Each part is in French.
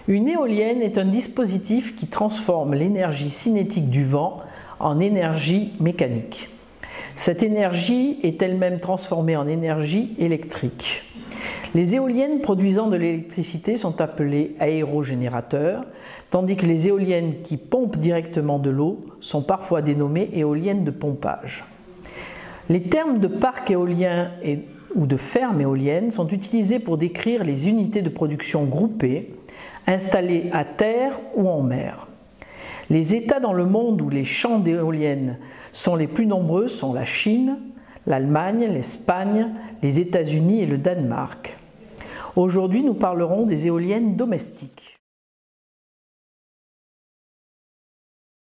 Une éolienne est un dispositif qui transforme l'énergie cinétique du vent en énergie mécanique. Cette énergie est elle-même transformée en énergie électrique. Les éoliennes produisant de l'électricité sont appelées aérogénérateurs, tandis que les éoliennes qui pompent directement de l'eau sont parfois dénommées éoliennes de pompage. Les termes de parc éolien ou de ferme éolienne sont utilisés pour décrire les unités de production groupées, installées à terre ou en mer. Les États dans le monde où les champs d'éoliennes sont les plus nombreux sont la Chine, l'Allemagne, l'Espagne, les États-Unis et le Danemark. Aujourd'hui, nous parlerons des éoliennes domestiques.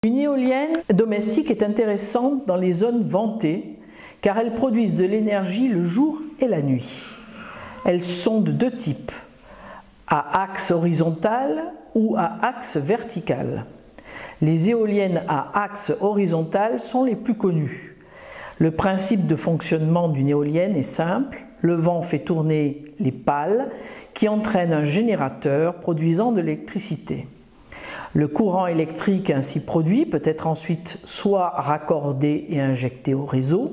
Une éolienne domestique est intéressante dans les zones ventées car elles produisent de l'énergie le jour et la nuit. Elles sont de deux types, à axe horizontal ou à axe vertical. Les éoliennes à axe horizontal sont les plus connues. Le principe de fonctionnement d'une éolienne est simple. Le vent fait tourner les pales qui entraînent un générateur produisant de l'électricité. Le courant électrique ainsi produit peut être ensuite soit raccordé et injecté au réseau,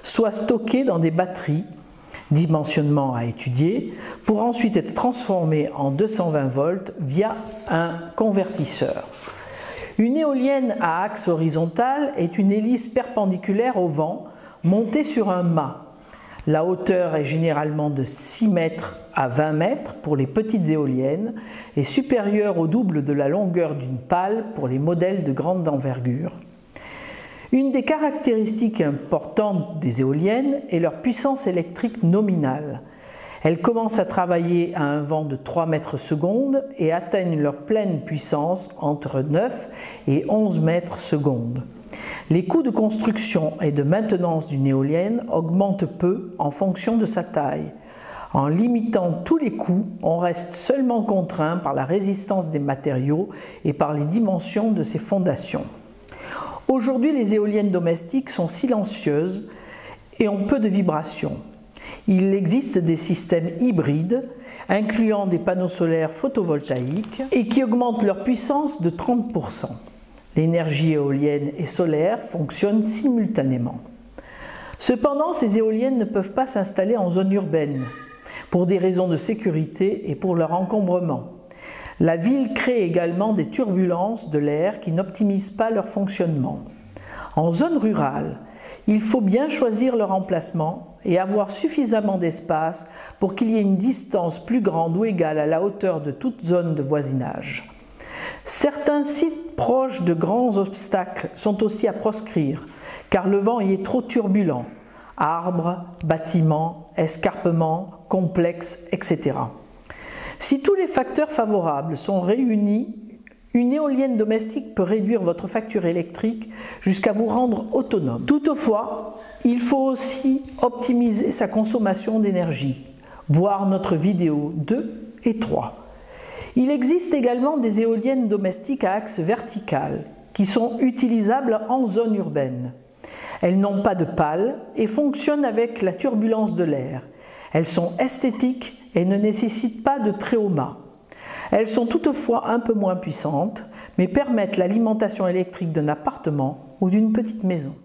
soit stocké dans des batteries, dimensionnement à étudier, pour ensuite être transformé en 220 volts via un convertisseur. Une éolienne à axe horizontal est une hélice perpendiculaire au vent montée sur un mât. La hauteur est généralement de 6 mètres à 20 mètres pour les petites éoliennes et supérieure au double de la longueur d'une pale pour les modèles de grande envergure. Une des caractéristiques importantes des éoliennes est leur puissance électrique nominale. Elles commencent à travailler à un vent de 3 mètres secondes et atteignent leur pleine puissance entre 9 et 11 mètres secondes. Les coûts de construction et de maintenance d'une éolienne augmentent peu en fonction de sa taille. En limitant tous les coûts, on reste seulement contraint par la résistance des matériaux et par les dimensions de ses fondations. Aujourd'hui, les éoliennes domestiques sont silencieuses et ont peu de vibrations. Il existe des systèmes hybrides, incluant des panneaux solaires photovoltaïques, et qui augmentent leur puissance de 30%. L'énergie éolienne et solaire fonctionnent simultanément. Cependant, ces éoliennes ne peuvent pas s'installer en zone urbaine, pour des raisons de sécurité et pour leur encombrement. La ville crée également des turbulences de l'air qui n'optimisent pas leur fonctionnement. En zone rurale, il faut bien choisir leur emplacement et avoir suffisamment d'espace pour qu'il y ait une distance plus grande ou égale à la hauteur de toute zone de voisinage. Certains sites proches de grands obstacles sont aussi à proscrire, car le vent y est trop turbulent. Arbres, bâtiments, escarpements, complexes, etc. Si tous les facteurs favorables sont réunis, une éolienne domestique peut réduire votre facture électrique jusqu'à vous rendre autonome. Toutefois, il faut aussi optimiser sa consommation d'énergie, voir notre vidéo 2 et 3. Il existe également des éoliennes domestiques à axe vertical qui sont utilisables en zone urbaine. Elles n'ont pas de pales et fonctionnent avec la turbulence de l'air. Elles sont esthétiques et ne nécessitent pas de très haut mât. Elles sont toutefois un peu moins puissantes, mais permettent l'alimentation électrique d'un appartement ou d'une petite maison.